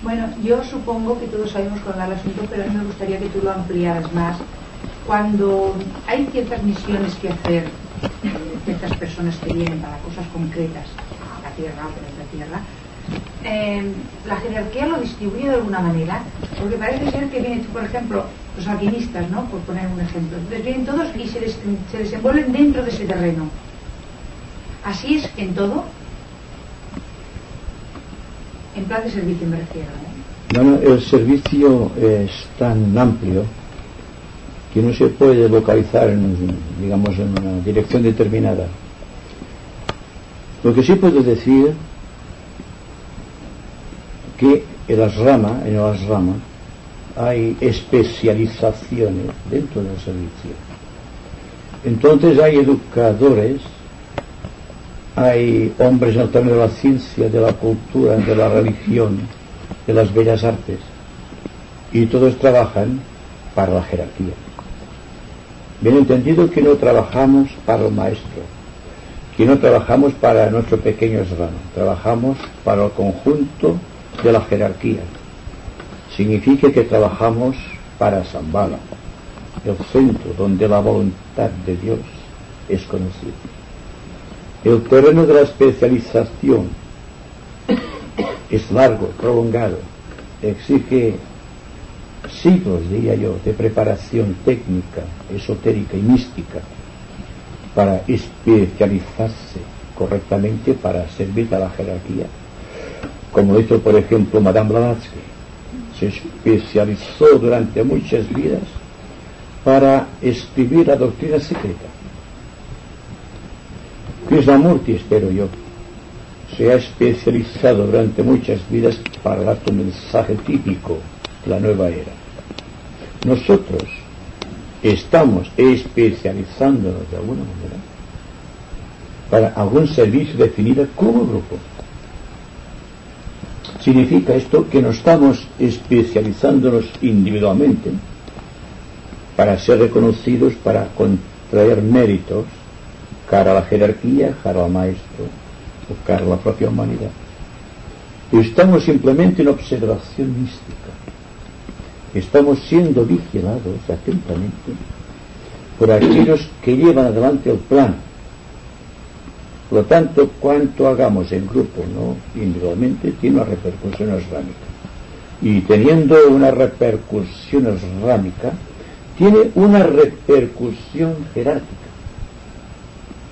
Bueno, yo supongo que todos sabemos cómo va el asunto, pero a mí me gustaría que tú lo ampliaras más. Cuando hay ciertas misiones que hacer, ciertas personas que vienen para cosas concretas a la Tierra o a la Tierra, la jerarquía lo distribuye de alguna manera, porque parece ser que vienen, por ejemplo, los alquimistas, ¿no? Por poner un ejemplo. Entonces vienen todos y se desenvuelven dentro de ese terreno. ¿Así es en todo? En plan de servicio me refiero, ¿eh? Bueno, el servicio es tan amplio que no se puede localizar digamos, en una dirección determinada. Lo que sí puedo decir que en las ramas hay especializaciones dentro del servicio. Entonces hay educadores, hay hombres en el terreno de la ciencia, de la cultura, de la religión, de las bellas artes, y todos trabajan para la jerarquía. Bien entendido que no trabajamos para el maestro, que no trabajamos para nuestro pequeño esramo, trabajamos para el conjunto de la jerarquía. Significa que trabajamos para Shambhala, el centro donde la voluntad de Dios es conocida. El terreno de la especialización es largo, prolongado, exige siglos, diría yo, de preparación técnica, esotérica y mística para especializarse correctamente para servir a la jerarquía. Como hizo, por ejemplo, Madame Blavatsky, se especializó durante muchas vidas para escribir la doctrina secreta. Krishnamurti, espero yo, se ha especializado durante muchas vidas para dar tu mensaje típico de la nueva era. Nosotros estamos especializándonos de alguna manera para algún servicio definido como grupo. Significa esto que no estamos especializándonos individualmente para ser reconocidos, para contraer méritos cara a la jerarquía, cara al maestro o cara a la propia humanidad. Estamos simplemente en observación mística. Estamos siendo vigilados atentamente por aquellos que llevan adelante el plan. Por lo tanto, cuanto hagamos en grupo, no individualmente, tiene una repercusión esrámica. Y teniendo una repercusión esrámica, tiene una repercusión jerárquica.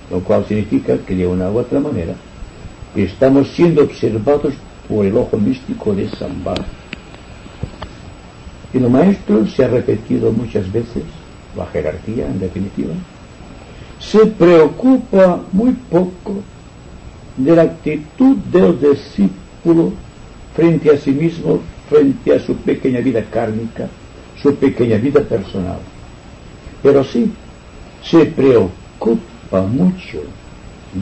Lo cual significa que de una u otra manera estamos siendo observados por el ojo místico de Shambhala. Y lo maestro se ha repetido muchas veces, la jerarquía en definitiva, se preocupa muy poco de la actitud del discípulo frente a sí mismo, frente a su pequeña vida kármica, su pequeña vida personal. Pero sí, se preocupa mucho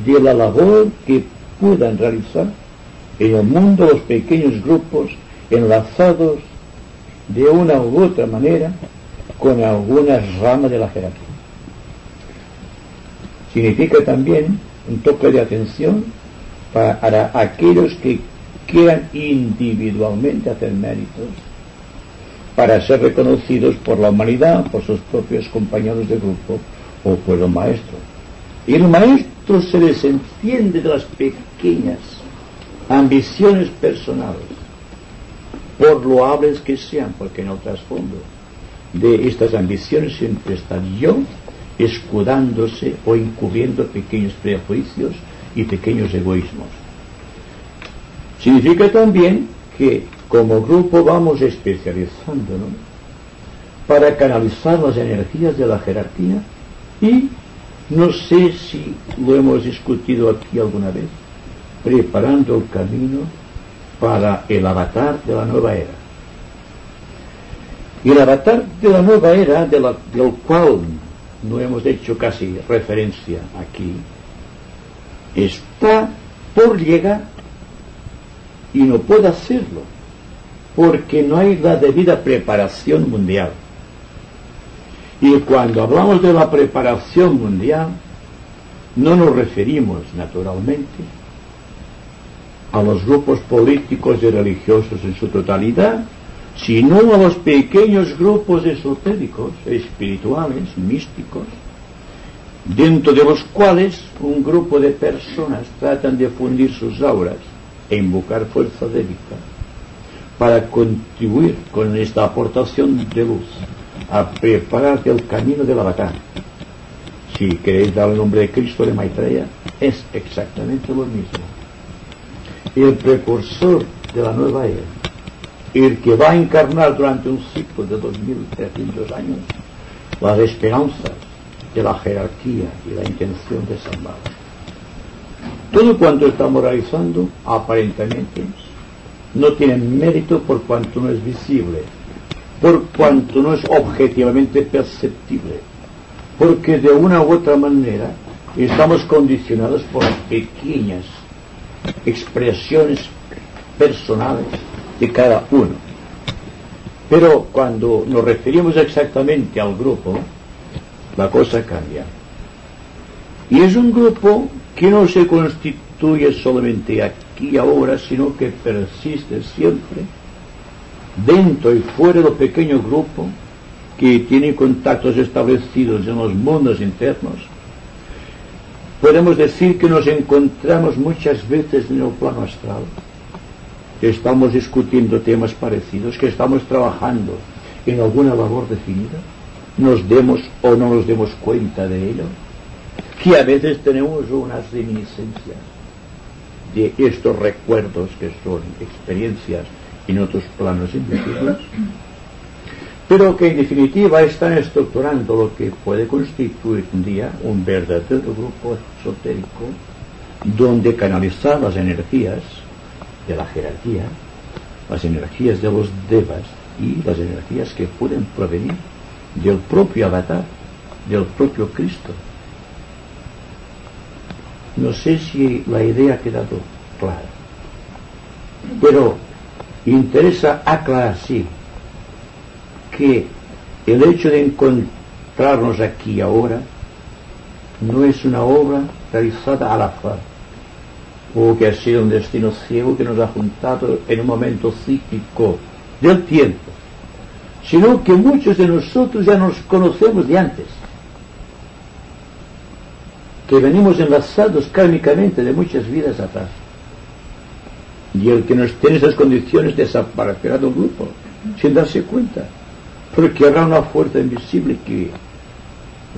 de la labor que puedan realizar en el mundo los pequeños grupos enlazados de una u otra manera con algunas ramas de la jerarquía. Significa también un toque de atención para aquellos que quieran individualmente hacer méritos para ser reconocidos por la humanidad, por sus propios compañeros de grupo o por el maestro. Y el maestro se desentiende de las pequeñas ambiciones personales, por loables que sean, porque en el trasfondo de estas ambiciones siempre está yo escudándose o encubriendo pequeños prejuicios y pequeños egoísmos. Significa también que como grupo vamos especializándonos para canalizar las energías de la jerarquía y no sé si lo hemos discutido aquí alguna vez, preparando el camino para el avatar de la nueva era. Y el avatar de la nueva era, del cual no hemos hecho casi referencia aquí, está por llegar y no puede hacerlo porque no hay la debida preparación mundial. Y cuando hablamos de la preparación mundial no nos referimos naturalmente a los grupos políticos y religiosos en su totalidad, sino a los pequeños grupos esotéricos, espirituales, místicos, dentro de los cuales un grupo de personas tratan de fundir sus auras e invocar fuerza débica para contribuir con esta aportación de luz a preparar el camino del avatar. Si queréis dar el nombre de Cristo de Maitreya, es exactamente lo mismo. El precursor de la nueva era, el que va a encarnar durante un ciclo de 2300 años las esperanzas de la jerarquía y la intención de salvar. Todo cuanto estamos realizando, aparentemente, no tiene mérito por cuanto no es visible, por cuanto no es objetivamente perceptible, porque de una u otra manera estamos condicionados por las pequeñas expresiones personales de cada uno. Pero cuando nos referimos exactamente al grupo, la cosa cambia. Y es un grupo que no se constituye solamente aquí y ahora, sino que persiste siempre dentro y fuera del pequeño grupo que tiene contactos establecidos en los mundos internos. Podemos decir que nos encontramos muchas veces en el plano astral, que estamos discutiendo temas parecidos, que estamos trabajando en alguna labor definida, nos demos o no nos demos cuenta de ello, que a veces tenemos unas reminiscencias de estos recuerdos que son experiencias en otros planos invisibles, pero que en definitiva están estructurando lo que puede constituir un día un verdadero grupo esotérico donde canalizar las energías de la jerarquía, las energías de los devas y las energías que pueden provenir del propio avatar, del propio Cristo. No sé si la idea ha quedado clara, pero interesa aclarar, sí, que el hecho de encontrarnos aquí ahora no es una obra realizada al azar, o que ha sido un destino ciego que nos ha juntado en un momento cíclico del tiempo, sino que muchos de nosotros ya nos conocemos de antes, que venimos enlazados kármicamente de muchas vidas atrás, y el que no esté en esas condiciones desaparecerá del grupo sin darse cuenta, porque habrá una fuerza invisible que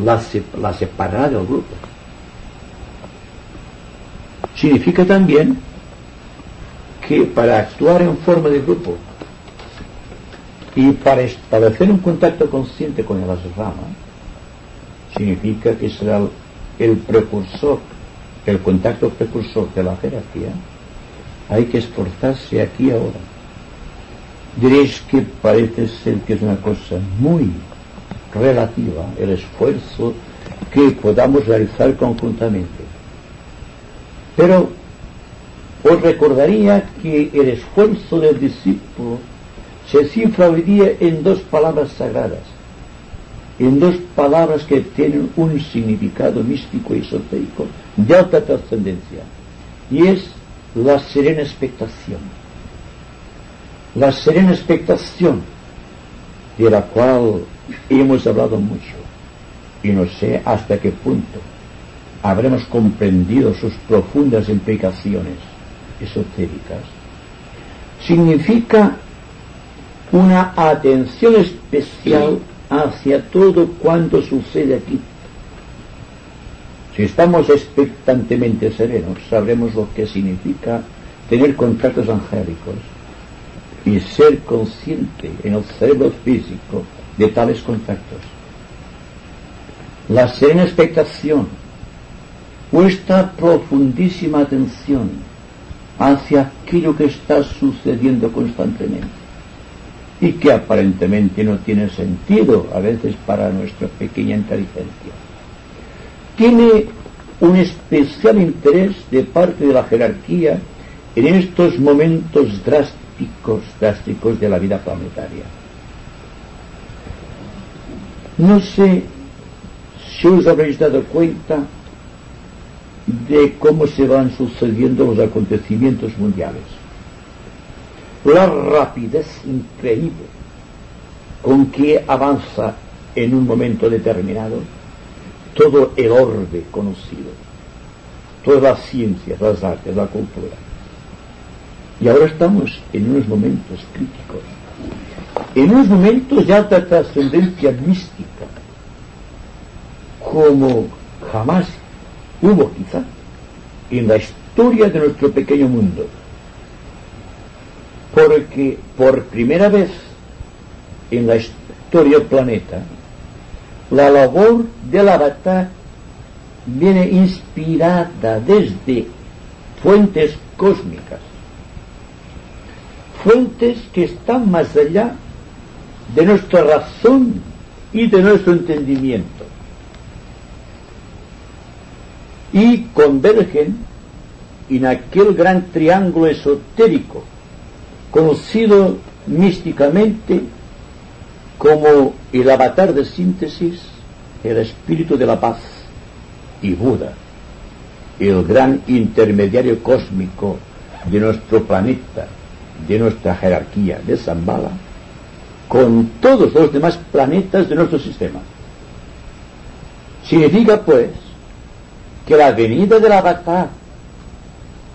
la separará del grupo. Significa también que para actuar en forma de grupo y para establecer un contacto consciente con las ramas, significa que será el precursor, el contacto precursor de la jerarquía. Hay que esforzarse aquí y ahora. Diréis que parece ser que es una cosa muy relativa el esfuerzo que podamos realizar conjuntamente. Pero os recordaría que el esfuerzo del discípulo se cifra hoy día en dos palabras sagradas, en dos palabras que tienen un significado místico y esotérico de alta trascendencia, y es la serena expectación. La serena expectación, de la cual hemos hablado mucho, y no sé hasta qué punto habremos comprendido sus profundas implicaciones esotéricas, significa una atención especial hacia todo cuanto sucede aquí. Si estamos expectantemente serenos, sabremos lo que significa tener contactos angélicos y ser consciente en el cerebro físico de tales contactos. La serena expectación, vuestra profundísima atención hacia aquello que está sucediendo constantemente y que aparentemente no tiene sentido a veces para nuestra pequeña inteligencia, tiene un especial interés de parte de la jerarquía en estos momentos drásticos de la vida planetaria. No sé si os habréis dado cuenta de cómo se van sucediendo los acontecimientos mundiales. La rapidez increíble con que avanza en un momento determinado todo el orbe conocido, todas las ciencias, las artes, la cultura. Y ahora estamos en unos momentos críticos, en unos momentos de alta trascendencia mística, como jamás hubo quizá en la historia de nuestro pequeño mundo, porque por primera vez en la historia del planeta la labor del avatar viene inspirada desde fuentes cósmicas, fuentes que están más allá de nuestra razón y de nuestro entendimiento, y convergen en aquel gran triángulo esotérico conocido místicamente como el avatar de síntesis, el espíritu de la paz, y Buda, el gran intermediario cósmico de nuestro planeta, de nuestra jerarquía, de Shambhala, con todos los demás planetas de nuestro sistema. Significa, pues, que la venida del avatar,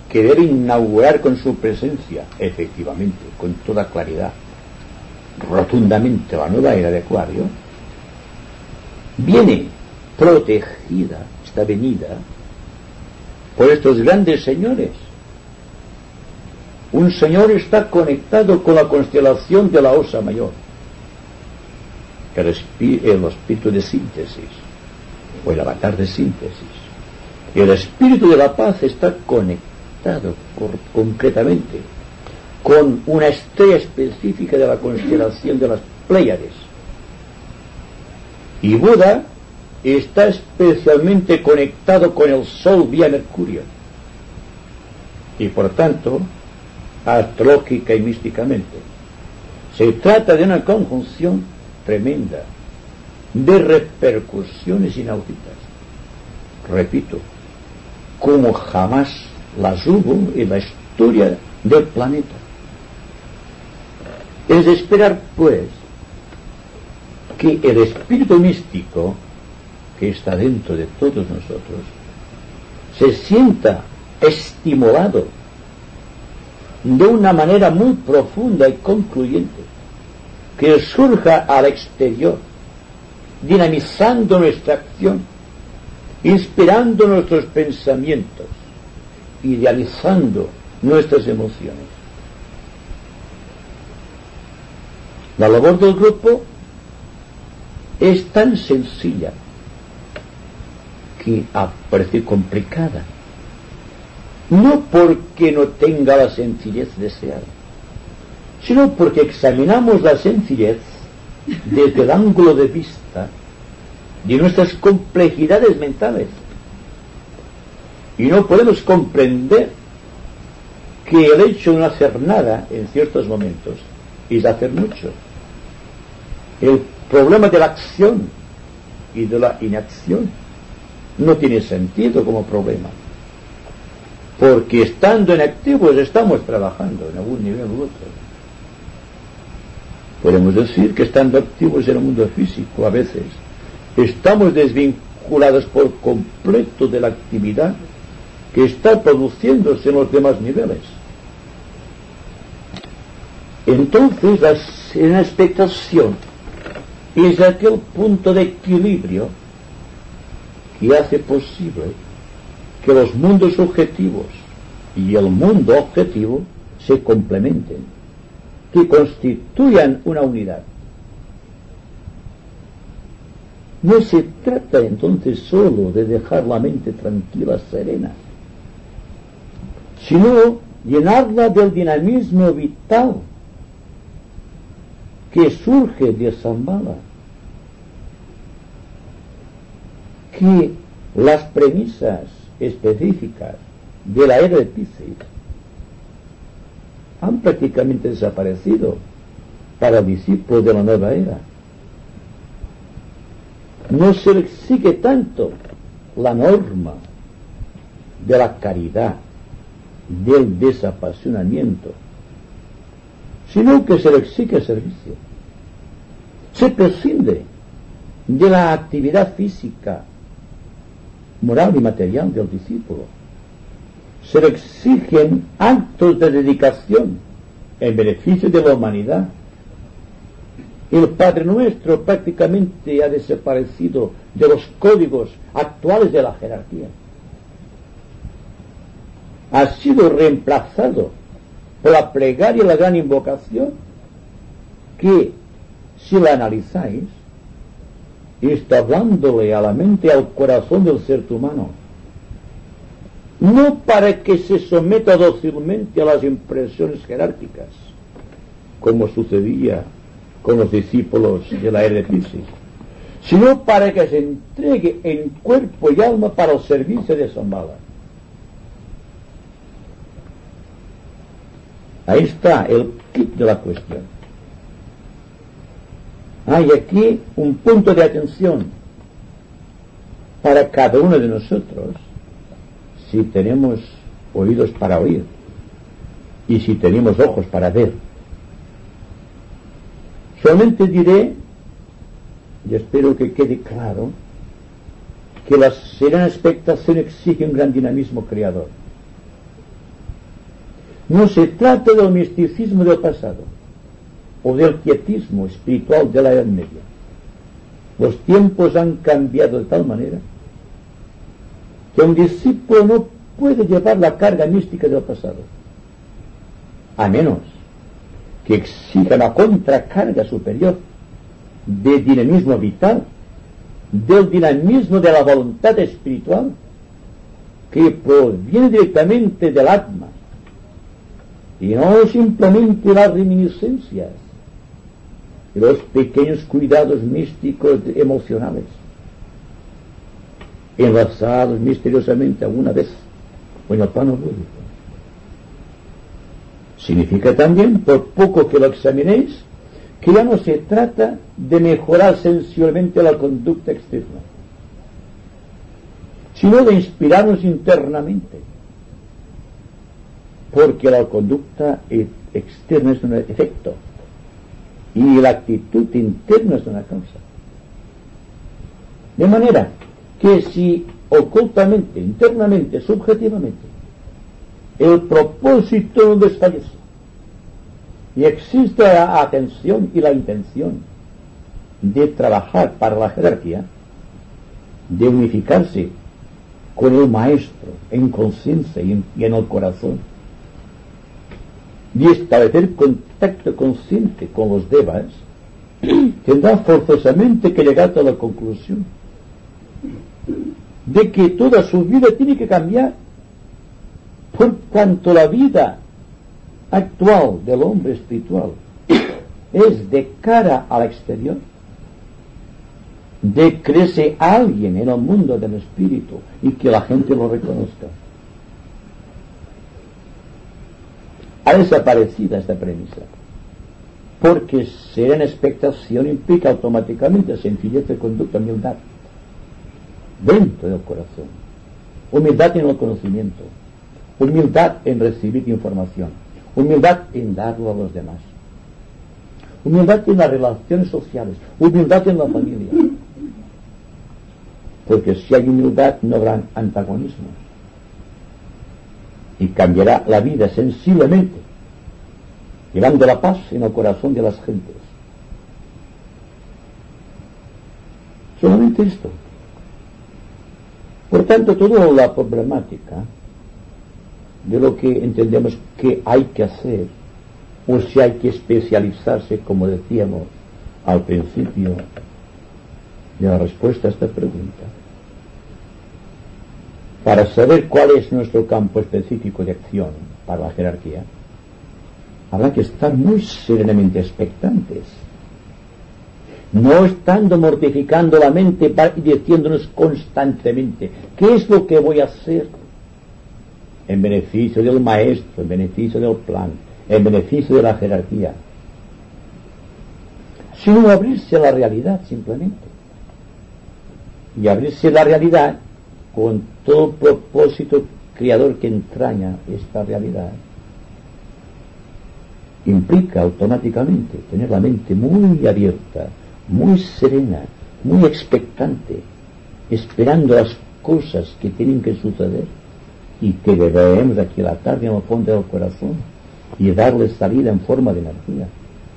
que debe inaugurar con su presencia, efectivamente, con toda claridad, rotundamente la nueva era de Acuario, viene protegida, esta venida, por estos grandes señores. Un señor está conectado con la constelación de la Osa Mayor, el espíritu de síntesis, o el avatar de síntesis. El espíritu de la paz está conectado concretamente con una estrella específica de la constelación de las Pléyades. Y Buda está especialmente conectado con el Sol vía Mercurio. Y por tanto, astrológica y místicamente, se trata de una conjunción tremenda de repercusiones inauditas. Repito, como jamás las hubo en la historia del planeta. Es de esperar, pues, que el espíritu místico que está dentro de todos nosotros se sienta estimulado de una manera muy profunda y concluyente, que surja al exterior, dinamizando nuestra acción, inspirando nuestros pensamientos, idealizando nuestras emociones. La labor del grupo es tan sencilla que parece complicada, no porque no tenga la sencillez deseada, sino porque examinamos la sencillez desde el ángulo de vista de nuestras complejidades mentales, y no podemos comprender que el hecho de no hacer nada en ciertos momentos es hacer mucho. El problema de la acción y de la inacción no tiene sentido como problema, porque estando en activos estamos trabajando en algún nivel u otro. Podemos decir que estando activos en el mundo físico a veces estamos desvinculados por completo de la actividad que está produciéndose en los demás niveles. Entonces la expectación es aquel punto de equilibrio que hace posible que los mundos subjetivos y el mundo objetivo se complementen, que constituyan una unidad. No se trata entonces solo de dejar la mente tranquila, serena, sino llenarla del dinamismo vital que surge de Shambhala, que las premisas específicas de la era de Piscis han prácticamente desaparecido para discípulos de la nueva era. No se sigue tanto la norma de la caridad, del desapasionamiento, sino que se le exige servicio. Se prescinde de la actividad física, moral y material del discípulo. Se le exigen actos de dedicación en beneficio de la humanidad. El Padre Nuestro prácticamente ha desaparecido de los códigos actuales de la jerarquía. Ha sido reemplazado por la plegaria y la gran invocación, que, si la analizáis, está hablándole a la mente, al corazón del ser humano, no para que se someta dócilmente a las impresiones jerárquicas, como sucedía con los discípulos de la era de Piscis, sino para que se entregue en cuerpo y alma para el servicio de Shambhala. Ahí está el kit de la cuestión. Hay aquí un punto de atención para cada uno de nosotros, si tenemos oídos para oír y si tenemos ojos para ver. Solamente diré, y espero que quede claro, que la serena expectación exige un gran dinamismo creador. No se trata del misticismo del pasado o del quietismo espiritual de la Edad Media. Los tiempos han cambiado de tal manera que un discípulo no puede llevar la carga mística del pasado, a menos que exija la contracarga superior de dinamismo vital, del dinamismo de la voluntad espiritual, que proviene directamente del Atma, y no simplemente las reminiscencias y los pequeños cuidados místicos emocionales, enlazados misteriosamente alguna vez en el plano público. Significa también, por poco que lo examinéis, que ya no se trata de mejorar sensiblemente la conducta externa, sino de inspirarnos internamente, porque la conducta externa es un efecto y la actitud interna es una causa. De manera que si ocultamente, internamente, subjetivamente, el propósito no desfallece y existe la atención y la intención de trabajar para la jerarquía, de unificarse con el maestro en conciencia y en el corazón, y establecer contacto consciente con los devas, tendrá forzosamente que llegar a la conclusión de que toda su vida tiene que cambiar, por cuanto la vida actual del hombre espiritual es de cara al exterior, de creerse alguien en el mundo del espíritu y que la gente lo reconozca. Ha desaparecido esta premisa, porque serena expectación implica automáticamente sencillez de conducta, humildad dentro del corazón, humildad en el conocimiento, humildad en recibir información, humildad en darlo a los demás, humildad en las relaciones sociales, humildad en la familia, porque si hay humildad no habrá antagonismos y cambiará la vida sensiblemente, llevando la paz en el corazón de las gentes. Solamente esto. Por tanto, toda la problemática de lo que entendemos que hay que hacer, o si hay que especializarse, como decíamos al principio de la respuesta a esta pregunta, para saber cuál es nuestro campo específico de acción para la jerarquía, habrá que estar muy serenamente expectantes, no estando mortificando la mente y diciéndonos constantemente ¿qué es lo que voy a hacer en beneficio del maestro, en beneficio del plan, en beneficio de la jerarquía? Sino abrirse a la realidad simplemente, y abrirse a la realidad con todo propósito creador que entraña esta realidad implica automáticamente tener la mente muy abierta, muy serena, muy expectante, esperando las cosas que tienen que suceder y que debemos aquilatar en el fondo del corazón y darle salida en forma de energía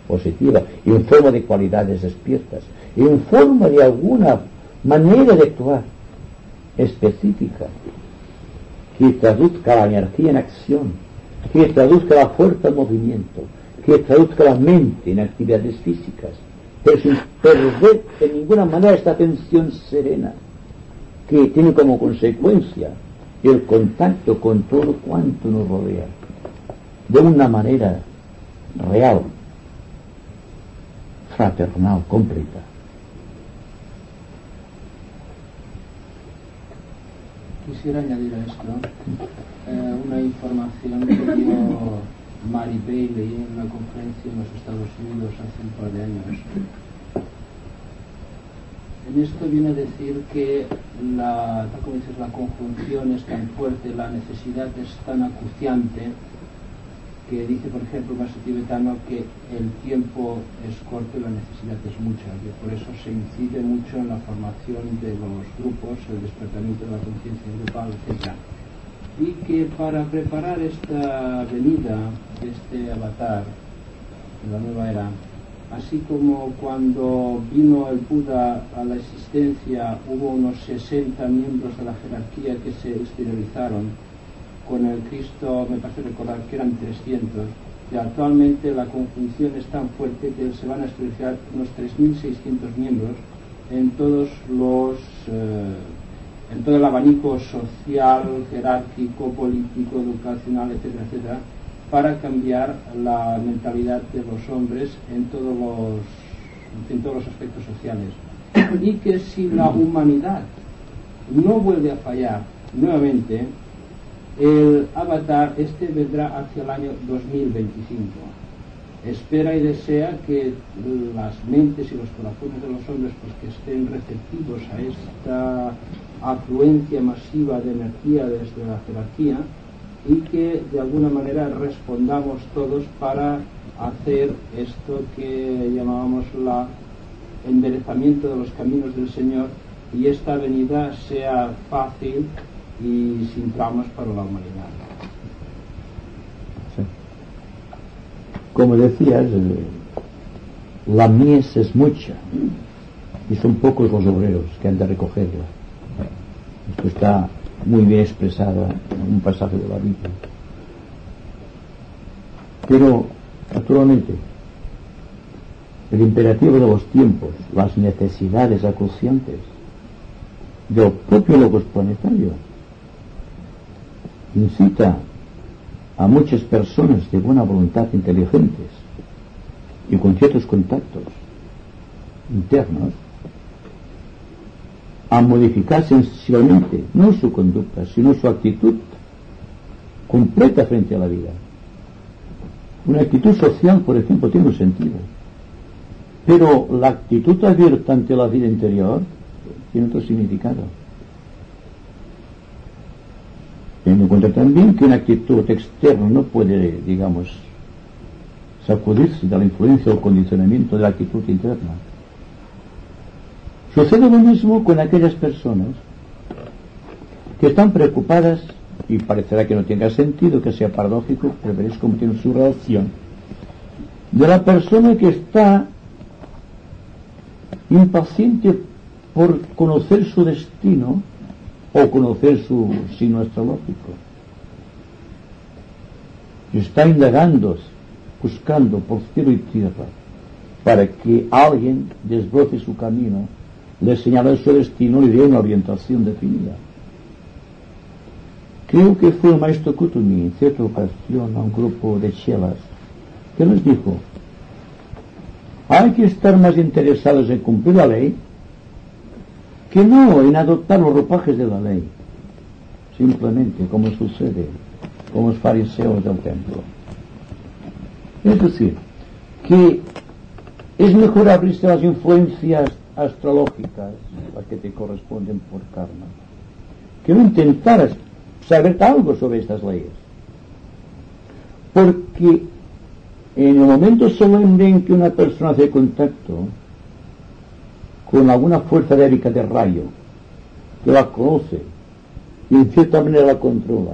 positiva, en forma de cualidades despiertas, en forma de alguna manera de actuar específica que traduzca la energía en acción, que traduzca la fuerza en movimiento, que traduzca la mente en actividades físicas, pero sin perder de ninguna manera esta atención serena que tiene como consecuencia el contacto con todo cuanto nos rodea de una manera real, fraternal, completa. Quisiera añadir a esto una información que dio Mary Bailey en una conferencia en los Estados Unidos hace un par de años. En esto viene a decir que tal como dices, la conjunción es tan fuerte, la necesidad es tan acuciante, que dice, por ejemplo, un maestro tibetano que el tiempo es corto y la necesidad es mucha, que por eso se incide mucho en la formación de los grupos, el despertamiento de la conciencia grupal, etc. Y que para preparar esta venida de este avatar en la nueva era, así como cuando vino el Buda a la existencia hubo unos 60 miembros de la jerarquía que se exteriorizaron, con el Cristo me parece recordar que eran 300, y actualmente la conjunción es tan fuerte que se van a exteriorizar unos 3.600 miembros en todos en todo el abanico social, jerárquico, político, educacional, etcétera, etcétera, para cambiar la mentalidad de los hombres en todos los aspectos sociales. Y que si la humanidad no vuelve a fallar nuevamente, el avatar vendrá hacia el año 2025. Espera y desea que las mentes y los corazones de los hombres pues que estén receptivos a esta afluencia masiva de energía desde la jerarquía, y que de alguna manera respondamos todos para hacer esto que llamábamos el enderezamiento de los caminos del Señor, y esta venida sea fácil y sin traumas para la humanidad. Sí. Como decías, la mies es mucha y son pocos los obreros que han de recogerla. Esto está muy bien expresado en un pasaje de la Biblia. Pero, naturalmente, el imperativo de los tiempos, las necesidades acuciantes del propio logos planetario, incita a muchas personas de buena voluntad inteligentes y con ciertos contactos internos a modificar sensiblemente no su conducta sino su actitud completa frente a la vida. Una actitud social, por ejemplo, tiene un sentido, pero la actitud abierta ante la vida interior tiene otro significado. Teniendo en cuenta también que una actitud externa no puede, digamos, sacudirse de la influencia o condicionamiento de la actitud interna. Sucede lo mismo con aquellas personas que están preocupadas, y parecerá que no tenga sentido, que sea paradójico, pero veréis cómo tiene su relación, de la persona que está impaciente por conocer su destino o conocer su signo astrológico. Está indagando, buscando por cielo y tierra para que alguien desbroce su camino, le señale su destino y le dé una orientación definida. Creo que fue el maestro Kutumi en cierta ocasión a un grupo de chelas que les dijo: hay que estar más interesados en cumplir la ley que no en adoptar los ropajes de la ley, simplemente como sucede con los fariseos del templo. Es decir, que es mejor abrirse a las influencias astrológicas, las que te corresponden por karma, que no intentar saber algo sobre estas leyes. Porque en el momento solemne en que una persona hace contacto con alguna fuerza aérea de rayo, que la conoce y en cierta manera la controla,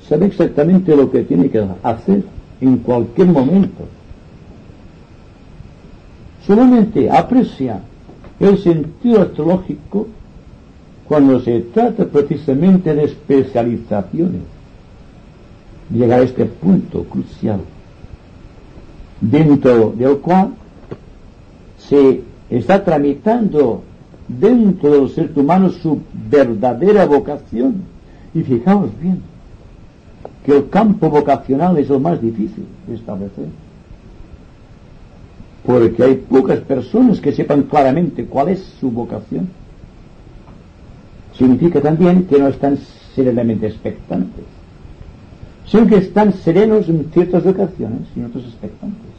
sabe exactamente lo que tiene que hacer en cualquier momento. Solamente aprecia el sentido astrológico cuando se trata precisamente de especializaciones. Llegar a este punto crucial, dentro del cual se está tramitando dentro del ser humano su verdadera vocación. Y fijaos bien que el campo vocacional es lo más difícil de establecer, porque hay pocas personas que sepan claramente cuál es su vocación. Significa también que no están serenamente expectantes, sino que están serenos en ciertas ocasiones y en otras expectantes,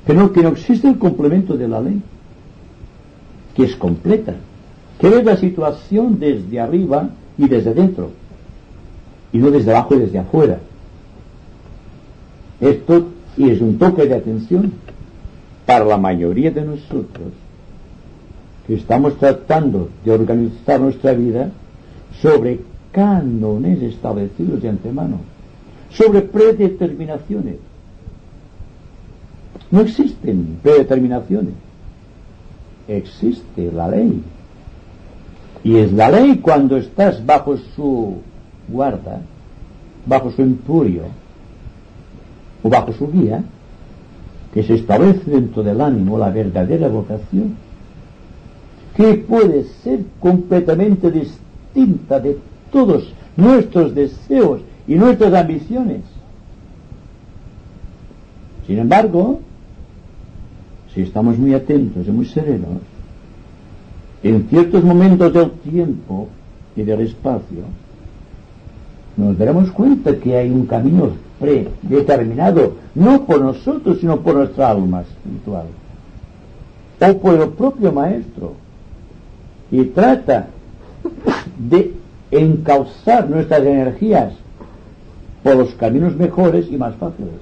pero que no existe el complemento de la ley, que es completa, que ve la situación desde arriba y desde dentro, y no desde abajo y desde afuera. Esto es un toque de atención para la mayoría de nosotros, que estamos tratando de organizar nuestra vida sobre cánones establecidos de antemano, sobre predeterminaciones. No existen predeterminaciones, existe la ley, y es la ley cuando estás bajo su guarda, bajo su impurio o bajo su guía, que se establece dentro del ánimo la verdadera vocación, que puede ser completamente distinta de todos nuestros deseos y nuestras ambiciones. Sin embargo, si estamos muy atentos y muy serenos, en ciertos momentos del tiempo y del espacio, nos daremos cuenta que hay un camino predeterminado, no por nosotros, sino por nuestra alma espiritual, o por el propio Maestro, y trata de encauzar nuestras energías por los caminos mejores y más fáciles.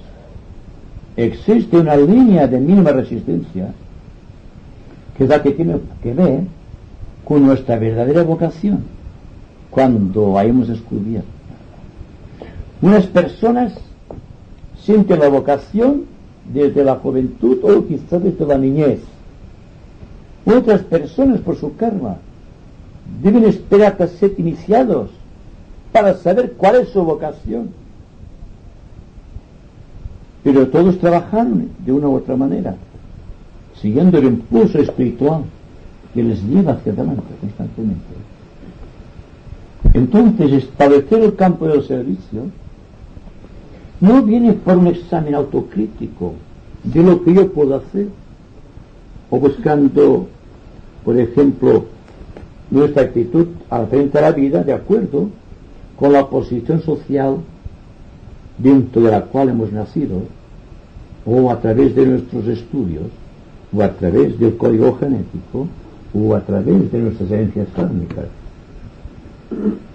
Existe una línea de mínima resistencia, que es la que tiene que ver con nuestra verdadera vocación, cuando hayamos descubierto. Unas personas sienten la vocación desde la juventud o quizás desde la niñez. Otras personas, por su karma, deben esperar hasta ser iniciados para saber cuál es su vocación. Pero todos trabajaron de una u otra manera, siguiendo el impulso espiritual que les lleva hacia adelante constantemente. Entonces, establecer el campo del servicio no viene por un examen autocrítico de lo que yo puedo hacer, o buscando, por ejemplo, nuestra actitud al frente a la vida de acuerdo con la posición social dentro de la cual hemos nacido, o a través de nuestros estudios, o a través del código genético, o a través de nuestras herencias kármicas.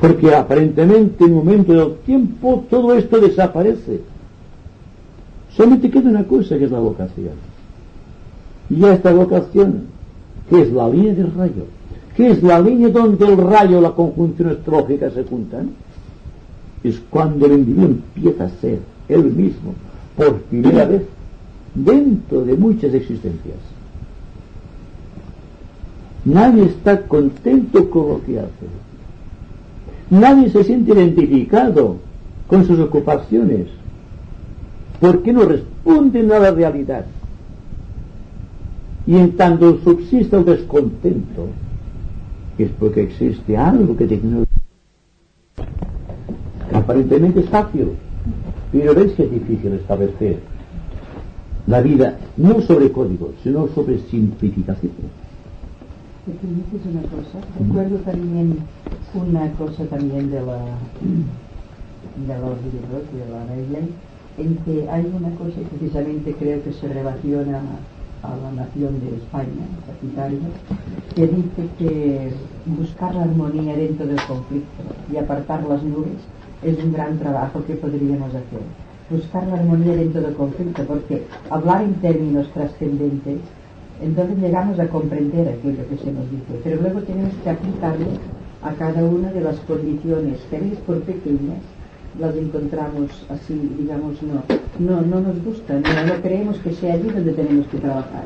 Porque aparentemente en un momento del tiempo todo esto desaparece. Solamente queda una cosa, que es la vocación. Y esta vocación, que es la línea del rayo, que es la línea donde el rayo y la conjunción astrológica se juntan, es cuando el individuo empieza a ser él mismo por primera vez dentro de muchas existencias. Nadie está contento con lo que hace. Nadie se siente identificado con sus ocupaciones, porque no responden a la realidad. Y en tanto subsiste el descontento, es porque existe algo que te ignora. Aparentemente es fácil, pero ves que es difícil establecer la vida no sobre códigos, sino sobre simplificación. ¿Me permites una cosa? Recuerdo también una cosa también de los libros de la Biblia, en que hay una cosa, precisamente creo que se relaciona a la nación de España, Sagitario, que dice que buscar la armonía dentro del conflicto y apartar las nubes es un gran trabajo que podríamos hacer. Buscar la armonía dentro del conflicto, porque hablar en términos trascendentes, entonces llegamos a comprender aquello que se nos dice, pero luego tenemos que aplicarlo a cada una de las condiciones, que a veces por pequeñas las encontramos así, digamos, no nos gustan, no creemos que sea allí donde tenemos que trabajar.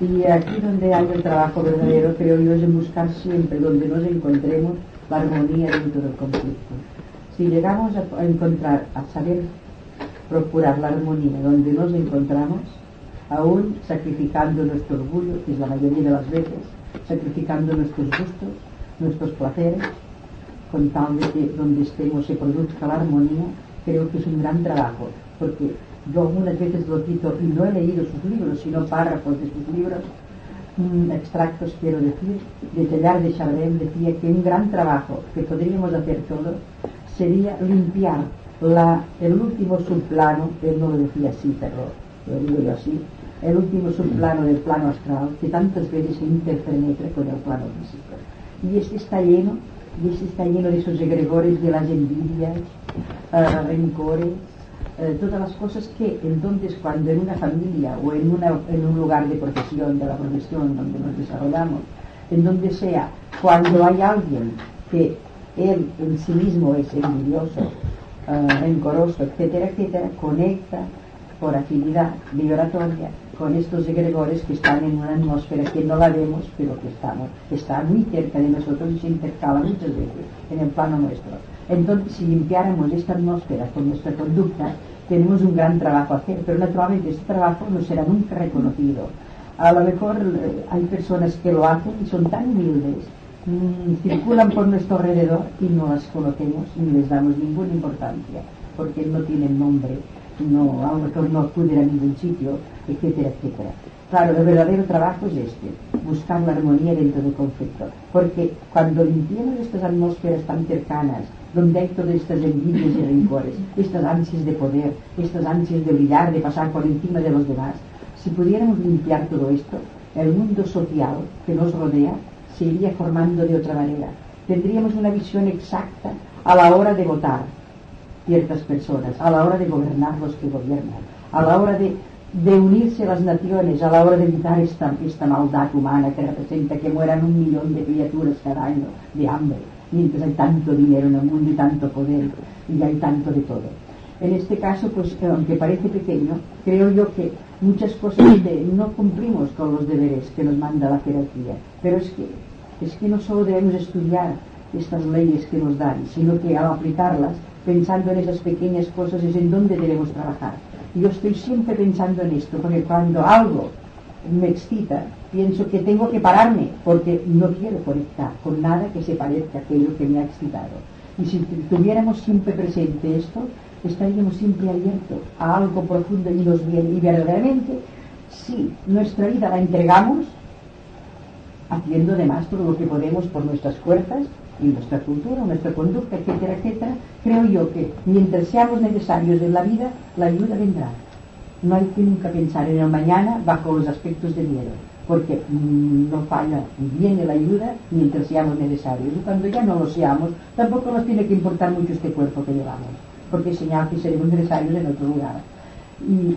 Y aquí donde hay el trabajo verdadero, creo yo, es en buscar siempre donde nos encontremos la armonía dentro del conflicto. Si llegamos a encontrar, a saber procurar la armonía donde nos encontramos, aún sacrificando nuestro orgullo, que es la mayoría de las veces, sacrificando nuestros gustos, nuestros placeres, con tal de que donde estemos se produzca la armonía, creo que es un gran trabajo, porque yo algunas veces lo cito, y no he leído sus libros, sino párrafos de sus libros, extractos quiero decir, de Teilhard de Chardin decía que un gran trabajo que podríamos hacer todos sería limpiar el último subplano, él no lo decía así, pero lo digo yo así, el último subplano del plano astral que tantas veces se interpenetra con el plano físico. Y este está lleno de esos egregores de las envidias, rencores, todas las cosas que entonces cuando en una familia o en un lugar de profesión, de la profesión donde nos desarrollamos, en donde sea, cuando hay alguien que él en sí mismo es envidioso, rencoroso, etcétera, etcétera, conecta por afinidad vibratoria con estos egregores que están en una atmósfera que no la vemos, pero que está muy cerca de nosotros y se intercala muchas veces en el plano nuestro. Entonces, si limpiáramos esta atmósfera con nuestra conducta, tenemos un gran trabajo a hacer, pero naturalmente este trabajo no será nunca reconocido. A lo mejor hay personas que lo hacen y son tan humildes, circulan por nuestro alrededor y no las conocemos ni les damos ninguna importancia, porque no tienen nombre, a lo mejor no acuden a ningún sitio, etcétera, etcétera. Claro, el verdadero trabajo es buscar la armonía dentro del conflicto, porque cuando limpiamos estas atmósferas tan cercanas, donde hay todas estas envidias y rencores, estas ansias de poder, estas ansias de brillar, de pasar por encima de los demás, si pudiéramos limpiar todo esto, el mundo social que nos rodea se iría formando de otra manera. Tendríamos una visión exacta a la hora de votar ciertas personas, a la hora de gobernar los que gobiernan, a la hora de unirse las naciones, a la hora de evitar esta maldad humana que representa que mueran 1 millón de criaturas cada año de hambre, mientras hay tanto dinero en el mundo y tanto poder y hay tanto de todo. En este caso, pues aunque parece pequeño, creo yo que muchas cosas no cumplimos con los deberes que nos manda la jerarquía, pero es que no solo debemos estudiar estas leyes que nos dan, sino que al aplicarlas, pensando en esas pequeñas cosas, es en donde debemos trabajar. Yo estoy siempre pensando en esto, porque cuando algo me excita, pienso que tengo que pararme, porque no quiero conectar con nada que se parezca a aquello que me ha excitado. Y si tuviéramos siempre presente esto, estaríamos siempre abiertos a algo profundo y nos viene. Y verdaderamente, si nuestra vida la entregamos, haciendo además todo lo que podemos por nuestras fuerzas y nuestra cultura, nuestra conducta, etcétera, etcétera, creo yo que mientras seamos necesarios en la vida, la ayuda vendrá. No hay que nunca pensar en el mañana bajo los aspectos de miedo, porque no falla, viene la ayuda mientras seamos necesarios. Y cuando ya no lo seamos, tampoco nos tiene que importar mucho este cuerpo que llevamos, porque es señal que seremos necesarios en otro lugar. Y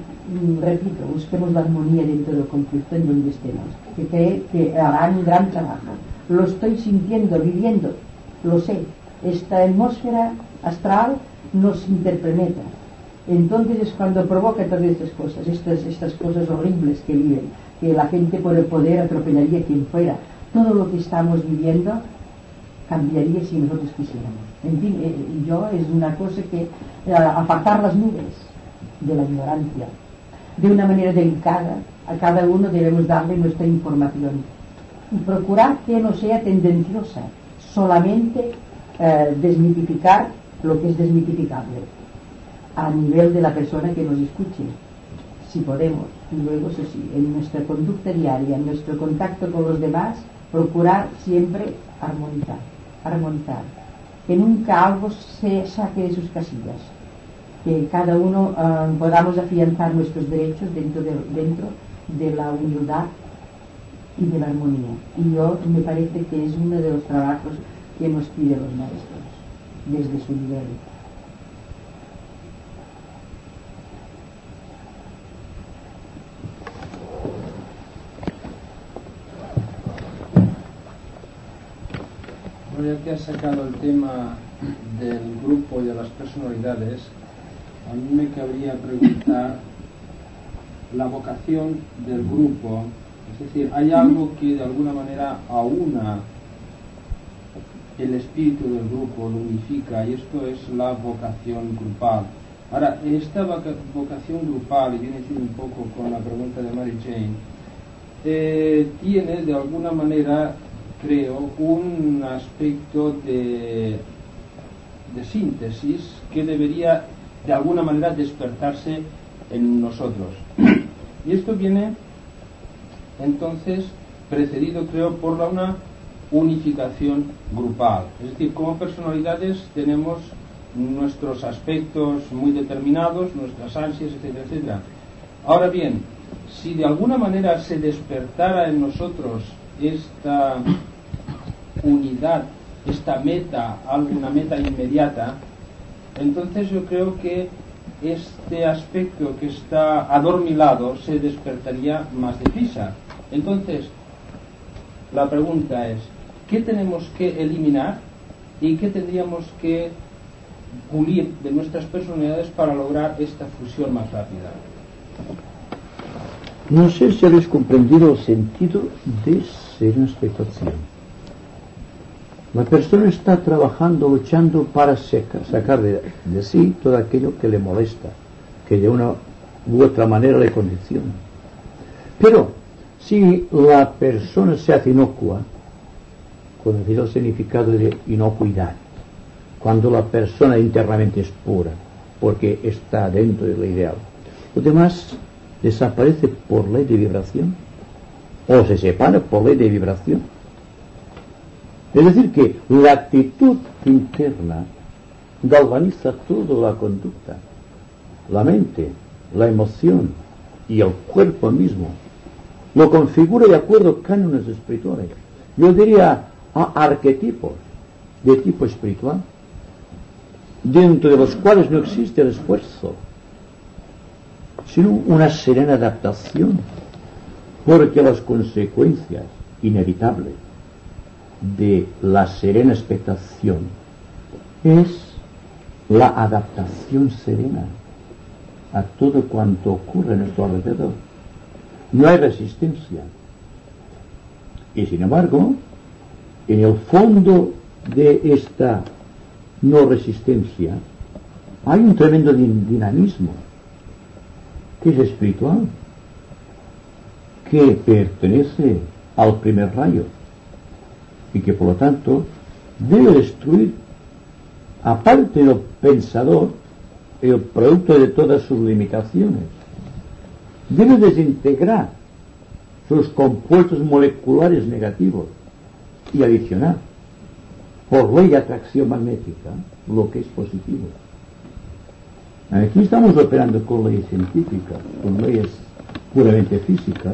repito, busquemos la armonía dentro del conflicto en donde estemos, que cree que harán un gran trabajo. Lo estoy sintiendo, viviendo, lo sé. Esta atmósfera astral nos interpenetra. Entonces es cuando provoca todas estas cosas, estas cosas horribles que viven, que la gente por el poder atropellaría a quien fuera. Todo lo que estamos viviendo cambiaría si nosotros quisiéramos. En fin, es una cosa que apartar las nubes de la ignorancia, de una manera delicada. A cada uno debemos darle nuestra información y procurar que no sea tendenciosa, solamente desmitificar lo que es desmitificable a nivel de la persona que nos escuche, si podemos. Y luego, eso sí, en nuestra conducta diaria, en nuestro contacto con los demás, procurar siempre armonizar, que nunca algo se saque de sus casillas, que cada uno podamos afianzar nuestros derechos dentro de la humildad y de la armonía. Y yo me parece que es uno de los trabajos que nos piden los maestros desde su nivel. Bueno, ya que has sacado el tema del grupo y de las personalidades, a mí me cabría preguntar la vocación del grupo. Es decir, ¿hay algo que de alguna manera aúna el espíritu del grupo, lo unifica? Y esto es la vocación grupal. Ahora, esta vocación grupal, y viene a decir un poco con la pregunta de Mary Jane, tiene de alguna manera, creo, un aspecto de síntesis que debería de alguna manera despertarse en nosotros. Y esto viene entonces precedido, creo, por una unificación grupal. Es decir, como personalidades tenemos nuestros aspectos muy determinados, nuestras ansias, etcétera, etcétera. Ahora bien, si de alguna manera se despertara en nosotros esta unidad, esta meta, alguna meta inmediata, entonces yo creo que este aspecto que está adormilado se despertaría más deprisa. Entonces, la pregunta es, ¿qué tenemos que eliminar y qué tendríamos que pulir de nuestras personalidades para lograr esta fusión más rápida? No sé si habéis comprendido el sentido de serena expectación. La persona está trabajando, luchando para sacar de sí todo aquello que le molesta, que de una u otra manera le condiciona. Pero si la persona se hace inocua, conocido el significado de inocuidad, cuando la persona internamente es pura, porque está dentro del ideal, lo demás desaparece por ley de vibración, o se separa por ley de vibración. Es decir, que la actitud interna galvaniza toda la conducta, la mente, la emoción y el cuerpo mismo. Lo configura de acuerdo a cánones espirituales. Yo diría a arquetipos de tipo espiritual, dentro de los cuales no existe el esfuerzo, sino una serena adaptación, porque las consecuencias inevitables de la serena expectación es la adaptación serena a todo cuanto ocurre a nuestro alrededor. No hay resistencia. Y sin embargo, en el fondo de esta no resistencia hay un tremendo dinamismo que es espiritual, que pertenece al primer rayo y que por lo tanto debe destruir, aparte del pensador, el producto de todas sus limitaciones. Debe desintegrar sus compuestos moleculares negativos y adicionar por ley de atracción magnética lo que es positivo. Aquí estamos operando con leyes científicas, con leyes puramente físicas,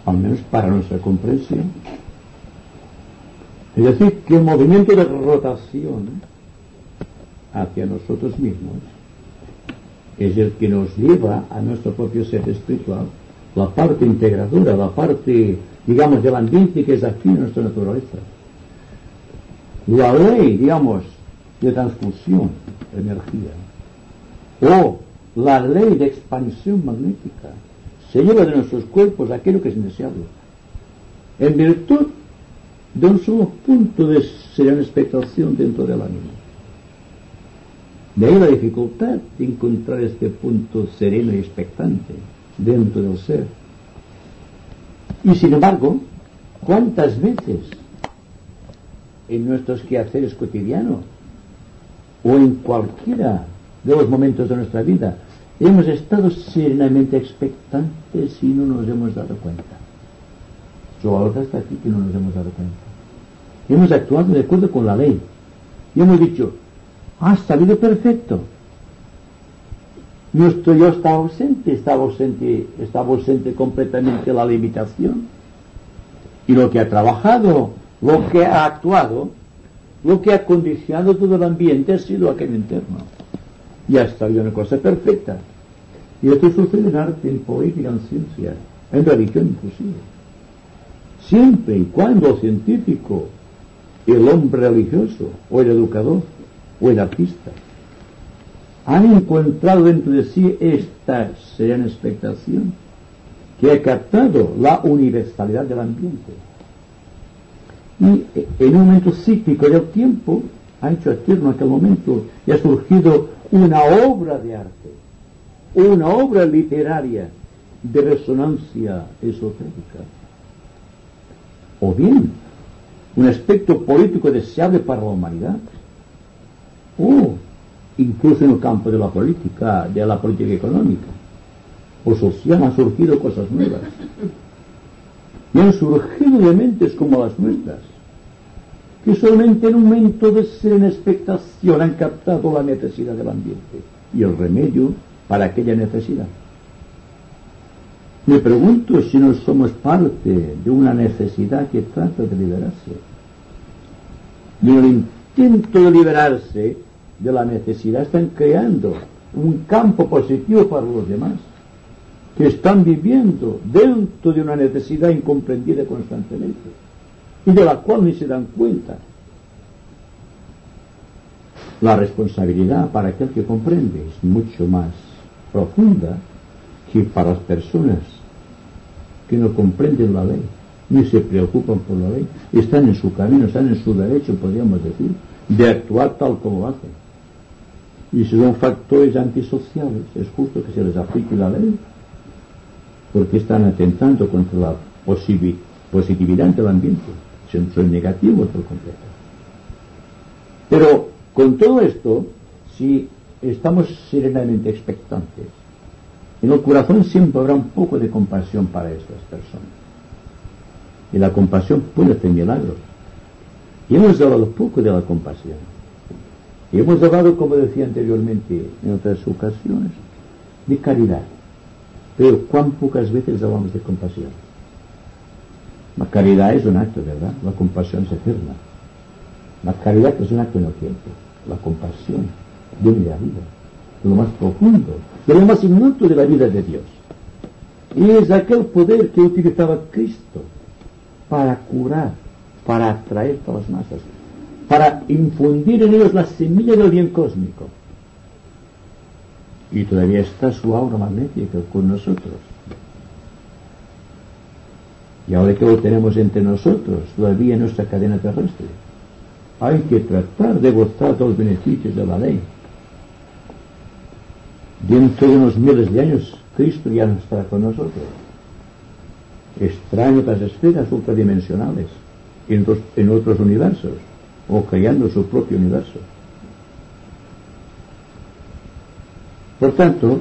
al menos para nuestra comprensión. Es decir, que el movimiento de rotación hacia nosotros mismos es el que nos lleva a nuestro propio ser espiritual, la parte integradora, la parte, digamos, del ambiente que es afín a nuestra naturaleza. La ley, digamos, de transfusión de energía, o la ley de expansión magnética, se lleva de nuestros cuerpos aquello que es indeseable, en virtud de un solo punto de serena expectación dentro del ánimo. De ahí la dificultad de encontrar este punto sereno y expectante dentro del ser. Y sin embargo, ¿cuántas veces en nuestros quehaceres cotidianos o en cualquiera de los momentos de nuestra vida hemos estado serenamente expectantes y no nos hemos dado cuenta? Solo hasta aquí que no nos hemos dado cuenta. Hemos actuado de acuerdo con la ley y hemos dicho, ha salido perfecto. Nuestro yo estaba ausente completamente la limitación. Y lo que ha trabajado, lo que ha actuado, lo que ha condicionado todo el ambiente ha sido aquel interno. Y ha salido una cosa perfecta. Y esto sucede en arte, en política, en ciencia, en religión inclusive. Siempre y cuando el científico, el hombre religioso, o el educador, o el artista, han encontrado dentro de sí esta serena expectación que ha captado la universalidad del ambiente. Y en un momento cíclico del tiempo ha hecho eterno aquel momento y ha surgido una obra de arte, una obra literaria de resonancia esotérica, o bien un aspecto político deseable para la humanidad, o incluso en el campo de la política económica o social han surgido cosas nuevas, y han surgido de mentes como las nuestras, que solamente en un momento de serena expectación han captado la necesidad del ambiente y el remedio para aquella necesidad. Me pregunto si no somos parte de una necesidad que trata de liberarse. Y en el intento de liberarse de la necesidad están creando un campo positivo para los demás, que están viviendo dentro de una necesidad incomprendida constantemente y de la cual ni se dan cuenta. La responsabilidad para aquel que comprende es mucho más profunda que para las personas que no comprenden la ley, ni se preocupan por la ley, están en su camino, están en su derecho, podríamos decir, de actuar tal como lo hacen. Y si son factores antisociales, es justo que se les aplique la ley, porque están atentando contra la positividad del ambiente, son negativos por completo. Pero con todo esto, si estamos serenamente expectantes, en el corazón siempre habrá un poco de compasión para estas personas. Y la compasión puede hacer milagros. Y hemos hablado poco de la compasión. Y hemos hablado, como decía anteriormente en otras ocasiones, de caridad. Pero cuán pocas veces hablamos de compasión. La caridad es un acto, ¿verdad? La compasión es eterna. La caridad es un acto en el tiempo. La compasión viene de la vida, de lo más profundo, de lo más ignoto de la vida de Dios. Y es aquel poder que utilizaba Cristo para curar, para atraer a las masas, para infundir en ellos la semilla del bien cósmico. Y todavía está su aura magnética con nosotros. Y ahora que lo tenemos entre nosotros, todavía en nuestra cadena terrestre, hay que tratar de gozar de los beneficios de la ley. Dentro de unos miles de años, Cristo ya no estará con nosotros. Estará en otras esferas ultradimensionales, en otros universos, o creando su propio universo. Por tanto,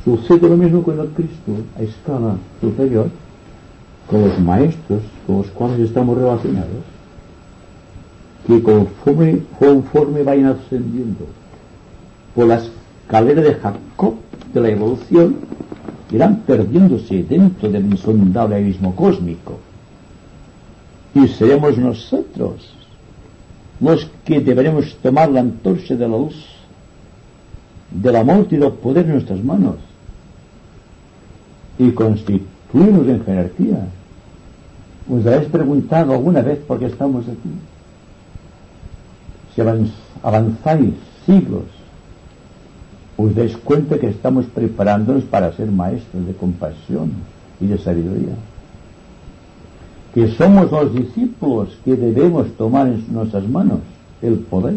sucede lo mismo con el Cristo a escala superior, con los maestros con los cuales estamos relacionados, que conforme vayan ascendiendo por la escalera de Jacob de la evolución, irán perdiéndose dentro del insondable abismo cósmico. Y seremos nosotros los que deberemos tomar la antorcha de la luz, del amor y del poder en nuestras manos, y constituirnos en jerarquía. ¿Os habéis preguntado alguna vez por qué estamos aquí? Si avanzáis siglos, os dais cuenta que estamos preparándonos para ser maestros de compasión y de sabiduría, que somos los discípulos que debemos tomar en nuestras manos el poder,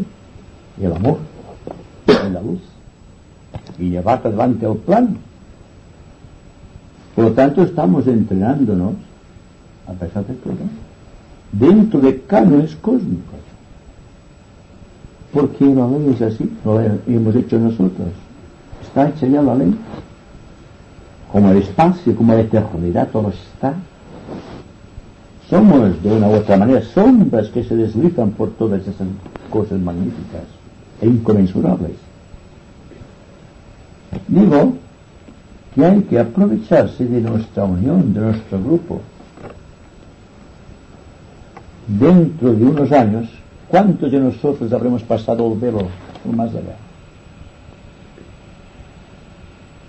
el amor y la luz, y llevar adelante el plan. Por lo tanto, estamos entrenándonos, a pesar de todo, dentro de cánones cósmicos, porque la ley es así, lo hemos hecho nosotros. Está hecha ya la ley, como el espacio, como la eternidad, todo está. Somos, de una u otra manera, sombras que se deslizan por todas esas cosas magníficas e inconmensurables. Digo que hay que aprovecharse de nuestra unión, de nuestro grupo. Dentro de unos años, ¿cuántos de nosotros habremos pasado el velo o más allá?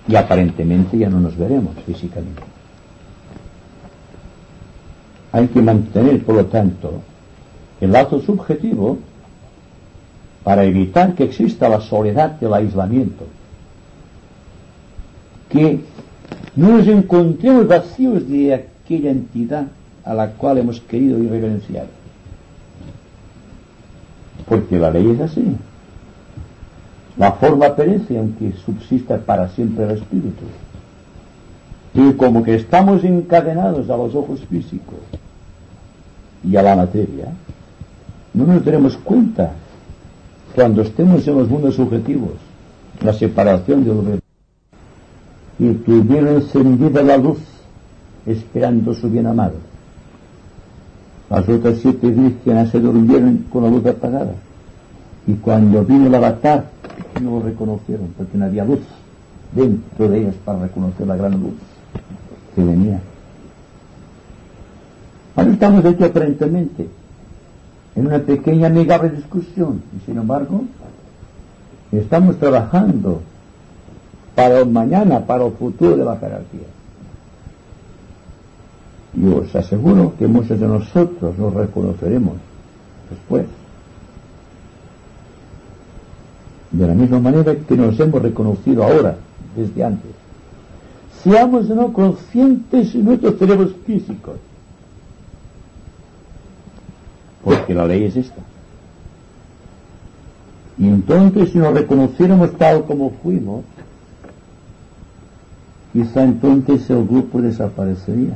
Y aparentemente ya no nos veremos físicamente. Hay que mantener, por lo tanto, el lazo subjetivo para evitar que exista la soledad del aislamiento. Que no nos encontremos vacíos de aquella entidad a la cual hemos querido irreverenciar. Porque la ley es así. La forma perece, aunque subsista para siempre el espíritu. Y como que estamos encadenados a los ojos físicos y a la materia, no nos daremos cuenta cuando estemos en los mundos subjetivos, la separación del velo, y tuvieron encendida la luz esperando su bien amado. Las otras 7 vírgenes se durmieron con la luz apagada, y cuando vino el avatar no lo reconocieron porque no había luz dentro de ellas para reconocer la gran luz que venía. Ahora estamos aquí aparentemente en una pequeña amigable discusión, y sin embargo estamos trabajando para el mañana, para el futuro de la jerarquía. Y os aseguro que muchos de nosotros nos reconoceremos después, de la misma manera que nos hemos reconocido ahora, desde antes. Seamos o no conscientes en nuestros cerebros físicos, porque la ley es esta. Y entonces, si nos reconociéramos tal como fuimos, quizá entonces el grupo desaparecería,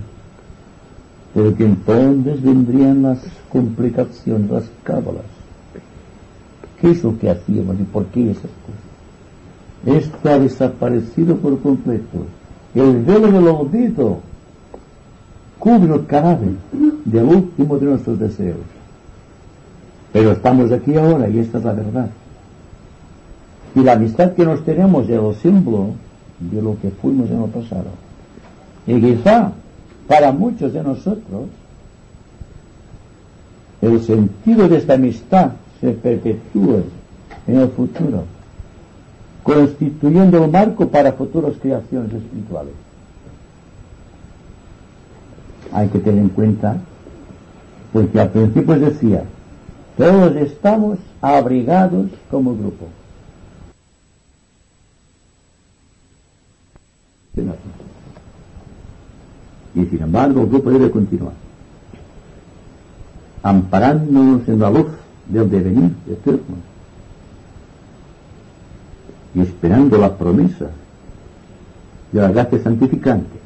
pero que entonces vendrían las complicaciones, las cábalas. ¿Qué es lo que hacíamos y por qué esas cosas? Esto ha desaparecido por completo. El velo del olvido cubre el cadáver del último de nuestros deseos. Pero estamos aquí ahora y esta es la verdad. Y la amistad que nos tenemos es el símbolo de lo que fuimos en el pasado. Y quizá para muchos de nosotros el sentido de esta amistad se perpetúe en el futuro, constituyendo el marco para futuras creaciones espirituales. Hay que tener en cuenta, porque al principio os decía, todos estamos abrigados como grupo. Y sin embargo el grupo debe continuar, amparándonos en la luz del devenir eterno y esperando la promesa de la gracia santificante